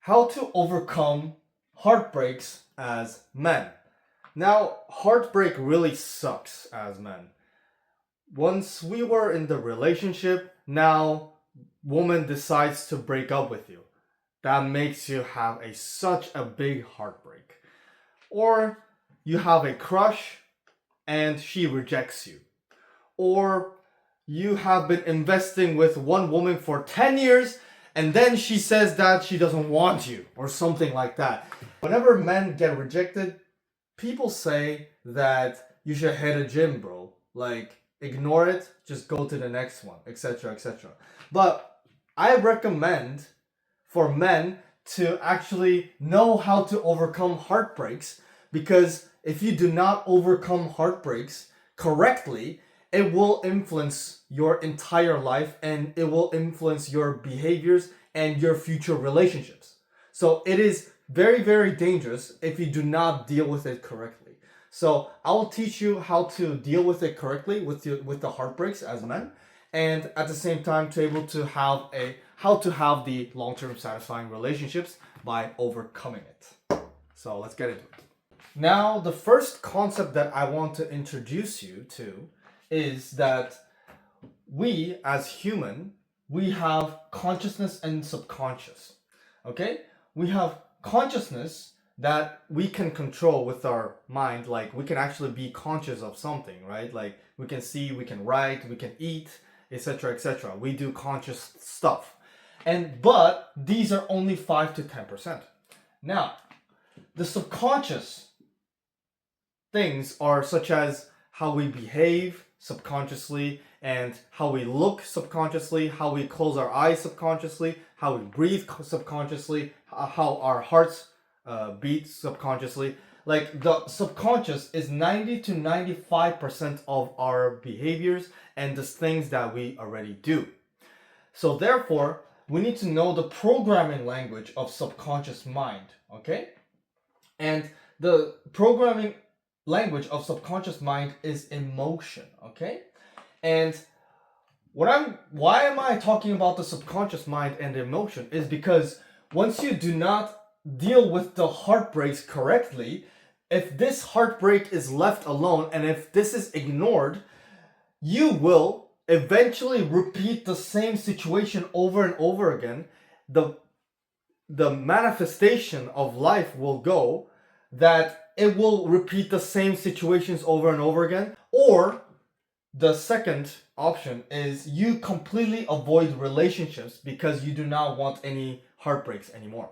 How to overcome heartbreaks as men. Now, heartbreak really sucks as men. Once we were in the relationship, now woman decides to break up with you. That makes you have such a big heartbreak. Or you have a crush and she rejects you. Or you have been investing with one woman for 10 years and then she says that she doesn't want you or something like that. Whenever men get rejected, people say that you should hit a gym, bro. Like, ignore it, just go to the next one, etc., etc. But I recommend for men to actually know how to overcome heartbreaks, because if you do not overcome heartbreaks correctly, it will influence your entire life and it will influence your behaviors and your future relationships. So it is very, very dangerous if you do not deal with it correctly. So I will teach you how to deal with it correctly with the heartbreaks as men, and at the same time to able to have how to have the long-term satisfying relationships by overcoming it. So let's get into it. Now, the first concept that I want to introduce you to is that we as human, we have consciousness and subconscious. Okay? We have consciousness that we can control with our mind. Like, we can actually be conscious of something, right? Like, we can see, we can write, we can eat, etc., etc. We do conscious stuff. But these are only 5 to 10%. Now, the subconscious things are such as how we behave subconsciously, and how we look subconsciously, how we close our eyes subconsciously, how we breathe subconsciously, how our hearts beat subconsciously. Like, the subconscious is 90 to 95% of our behaviors and the things that we already do. So therefore, we need to know the programming language of subconscious mind, okay? And the programming language of subconscious mind is emotion, okay? And why am I talking about the subconscious mind and emotion is because once you do not deal with the heartbreaks correctly, if this heartbreak is left alone and if this is ignored, you will eventually repeat the same situation over and over again. The manifestation of life will go that it will repeat the same situations over and over again. Or the second option is you completely avoid relationships because you do not want any heartbreaks anymore.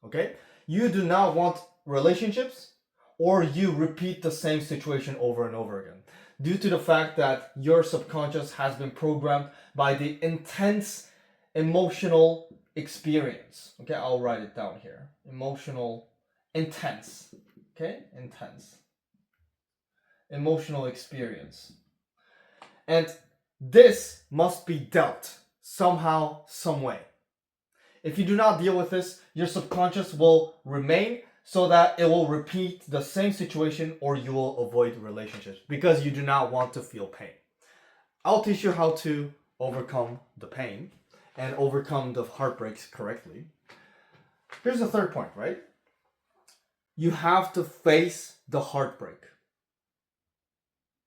Okay? You do not want relationships, or you repeat the same situation over and over again due to the fact that your subconscious has been programmed by the intense emotional experience. Okay, I'll write it down here. Emotional, intense. Okay, intense. Emotional experience. And this must be dealt somehow, some way. If you do not deal with this, your subconscious will remain so that it will repeat the same situation, or you will avoid relationships because you do not want to feel pain. I'll teach you how to overcome the pain and overcome the heartbreaks correctly. Here's the third point, right? You have to face the heartbreak.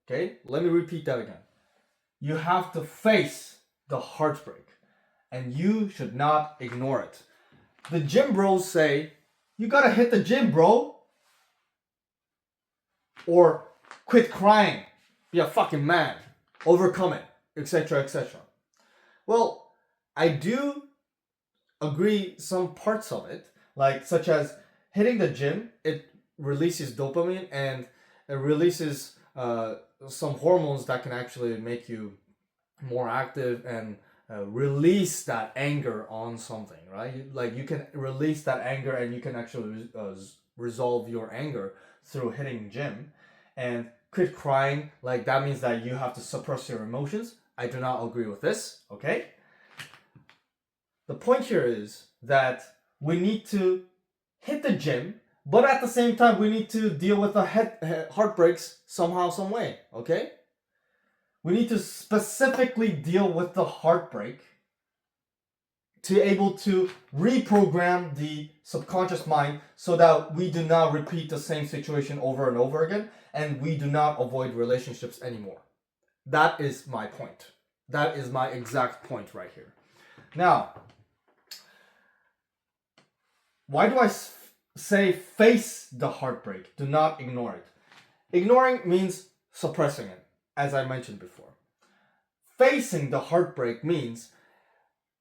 Okay, let me repeat that again. You have to face the heartbreak, and you should not ignore it. The gym bros say, you gotta hit the gym, bro. Or quit crying, be a fucking man, overcome it, etc., etc. Well, I do agree some parts of it, like such as hitting the gym, it releases dopamine and it releases some hormones that can actually make you more active and release that anger on something, right? Like, you can release that anger and you can actually resolve your anger through hitting gym. And quit crying, like, that means that you have to suppress your emotions. I do not agree with this, okay? The point here is that we need to hit the gym, but at the same time we need to deal with the heartbreaks somehow, some way, okay? We need to specifically deal with the heartbreak to able to reprogram the subconscious mind so that we do not repeat the same situation over and over again, and we do not avoid relationships anymore. That is my point. That is my exact point right here. Now, why do I say face the heartbreak? Do not ignore it. Ignoring means suppressing it, as I mentioned before. Facing the heartbreak means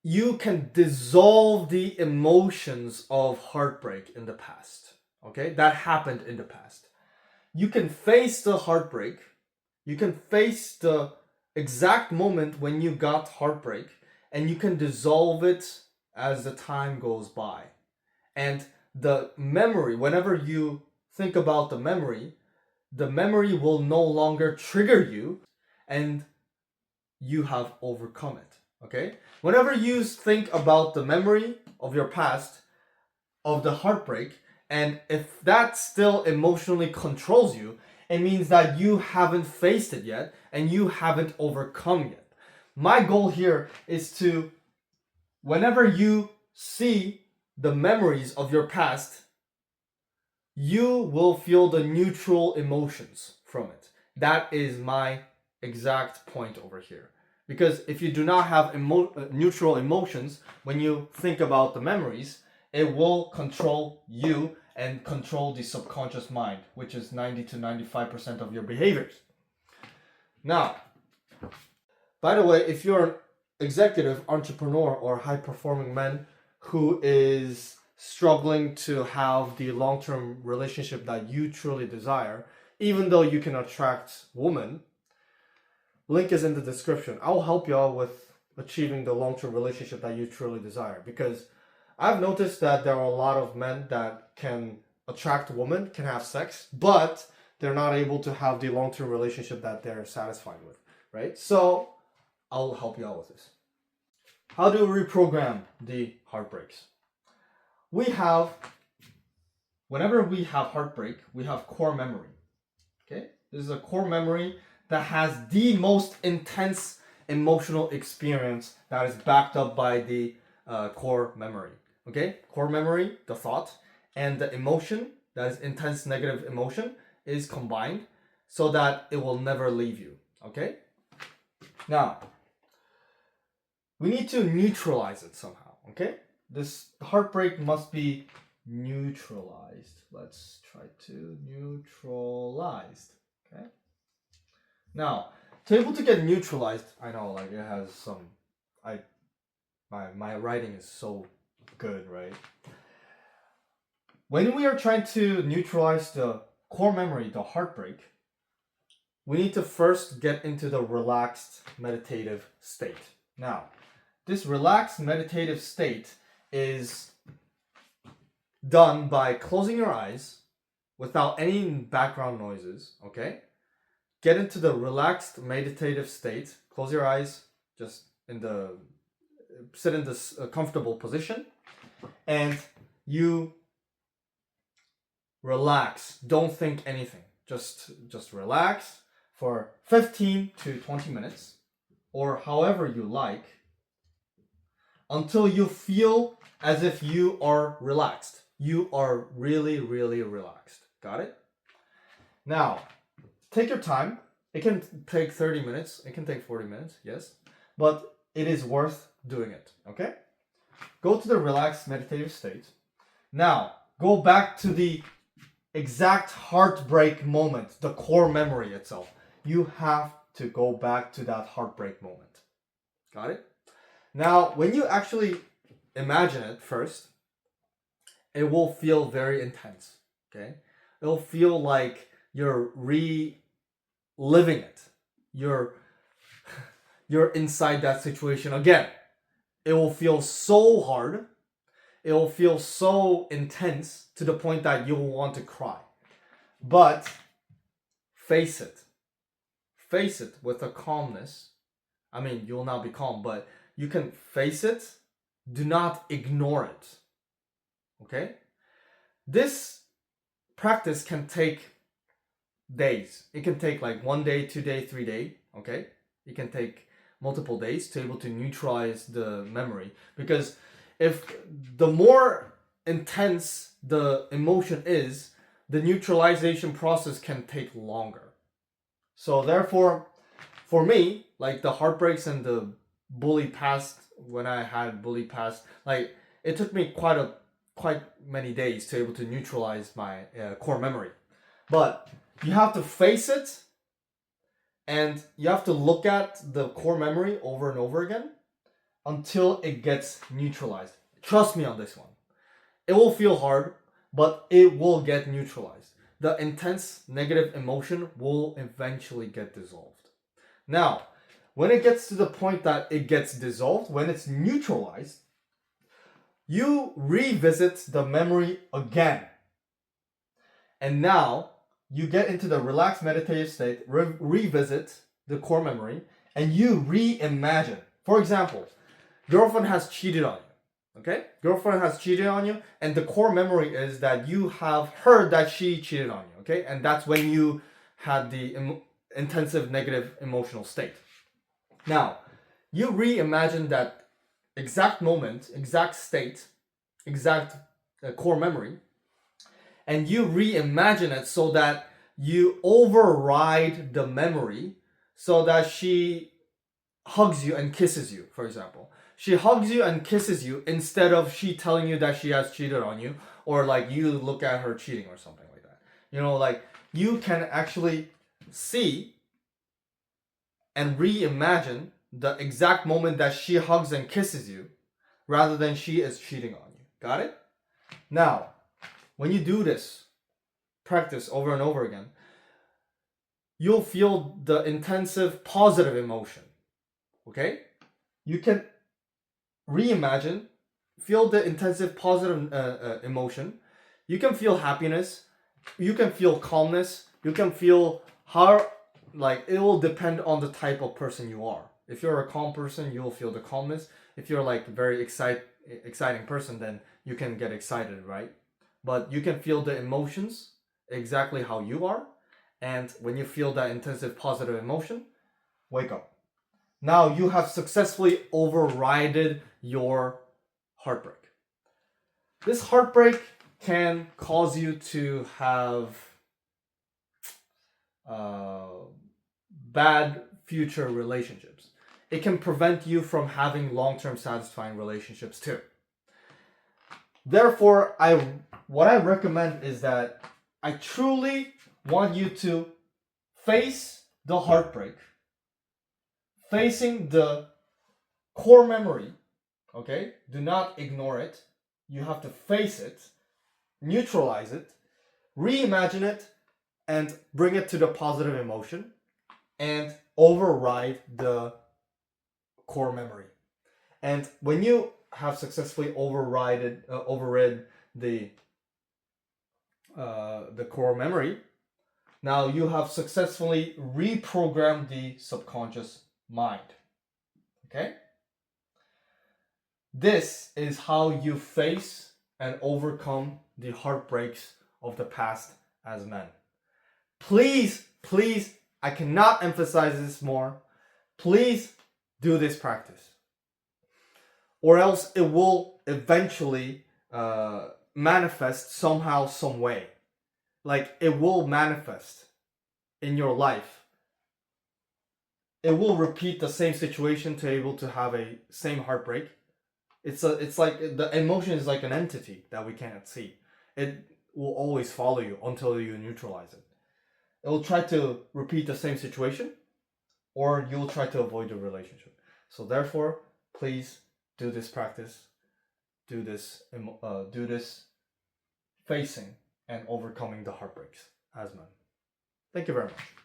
you can dissolve the emotions of heartbreak in the past. Okay? That happened in the past. You can face the heartbreak. You can face the exact moment when you got heartbreak, and you can dissolve it as the time goes by. And the memory, whenever you think about the memory will no longer trigger you, and you have overcome it. Okay? Whenever you think about the memory of your past, of the heartbreak, and if that still emotionally controls you, it means that you haven't faced it yet and you haven't overcome yet. My goal here is to, whenever you see the memories of your past, you will feel the neutral emotions from it. That is my exact point over here. Because if you do not have neutral emotions when you think about the memories, it will control you and control the subconscious mind, which is 90 to 95% of your behaviors. Now, by the way, if you're an executive, entrepreneur, or high-performing man who is struggling to have the long-term relationship that you truly desire, even though you can attract women, link is in the description. I'll help you out with achieving the long-term relationship that you truly desire, because I've noticed that there are a lot of men that can attract women, can have sex, but they're not able to have the long-term relationship that they're satisfied with, right? So I'll help you out with this. How do we reprogram the heartbreaks? Whenever we have heartbreak, we have core memory. Okay? This is a core memory that has the most intense emotional experience that is backed up by the core memory. Okay? Core memory, the thought, and the emotion, that is intense negative emotion, is combined so that it will never leave you. Okay? Now, we need to neutralize it somehow. Okay? This heartbreak must be neutralized. Let's try to neutralized. Okay? Now, to be able to get neutralized, I know like it has some my writing is so good, right? When we are trying to neutralize the core memory, the heartbreak, we need to first get into the relaxed meditative state. Now, this relaxed meditative state is done by closing your eyes without any background noises, okay? Get into the relaxed meditative state. Close your eyes, just sit in this comfortable position, and you relax. Don't think anything. Just relax for 15 to 20 minutes, or however you like, until you feel as if you are relaxed. You are really, really relaxed. Got it? Now, take your time. It can take 30 minutes. It can take 40 minutes, yes. But it is worth doing it, okay? Go to the relaxed meditative state. Now, go back to the exact heartbreak moment, the core memory itself. You have to go back to that heartbreak moment. Got it? Now, when you actually imagine it first, it will feel very intense, okay? It'll feel like you're reliving it. You're inside that situation again. It will feel so hard. It will feel so intense to the point that you will want to cry. But face it. Face it with a calmness. I mean, you will not be calm, but you can face it. Do not ignore it. Okay? This practice can take days. It can take like 1 day, 2 day, 3 day. Okay? It can take multiple days to be able to neutralize the memory, because if the more intense the emotion is, the neutralization process can take longer. So therefore, for me, like the heartbreaks and the bully past, when I had bully past, like it took me quite many days to able to neutralize my core memory. But you have to face it, and you have to look at the core memory over and over again until it gets neutralized. Trust me on this one. It will feel hard, but it will get neutralized. The intense negative emotion will eventually get dissolved. Now, when it gets to the point that it gets dissolved, when it's neutralized, you revisit the memory again. And now you get into the relaxed meditative state, revisit the core memory, and you reimagine. For example, girlfriend has cheated on you. Okay? Girlfriend has cheated on you, and the core memory is that you have heard that she cheated on you. Okay? And that's when you had the intensive negative emotional state. Now, you reimagine that exact moment, exact state, exact core memory, and you reimagine it so that you override the memory so that she hugs you and kisses you, for example. She hugs you and kisses you instead of she telling you that she has cheated on you, or like you look at her cheating or something like that. You know, like you can actually see and reimagine the exact moment that she hugs and kisses you rather than she is cheating on you. Got it? Now, when you do this practice over and over again, you'll feel the intensive positive emotion. Okay? You can reimagine, feel the intensive positive emotion. You can feel happiness. You can feel calmness. You can feel how, like, it will depend on the type of person you are. If you're a calm person, you'll feel the calmness. If you're like a very exciting person, then you can get excited, right? But you can feel the emotions exactly how you are. And when you feel that intensive positive emotion, wake up. Now you have successfully overridden your heartbreak. This heartbreak can cause you to have bad future relationships. It can prevent you from having long-term satisfying relationships too. Therefore, what I recommend is that I truly want you to face the heartbreak, facing the core memory, okay? Do not ignore it. You have to face it, neutralize it, reimagine it, and bring it to the positive emotion, and override the core memory. And when you have successfully overrid the core memory, now you have successfully reprogrammed the subconscious mind. Okay? This is how you face and overcome the heartbreaks of the past as men. Please, please, I cannot emphasize this more. Please do this practice. Or else it will eventually manifest somehow, some way. Like it will manifest in your life. It will repeat the same situation to able to have a same heartbreak. It's like the emotion is like an entity that we can't see. It will always follow you until you neutralize it. It will try to repeat the same situation, or you'll try to avoid the relationship. So therefore, please do this practice. Do this facing and overcoming the heartbreaks as men. Thank you very much.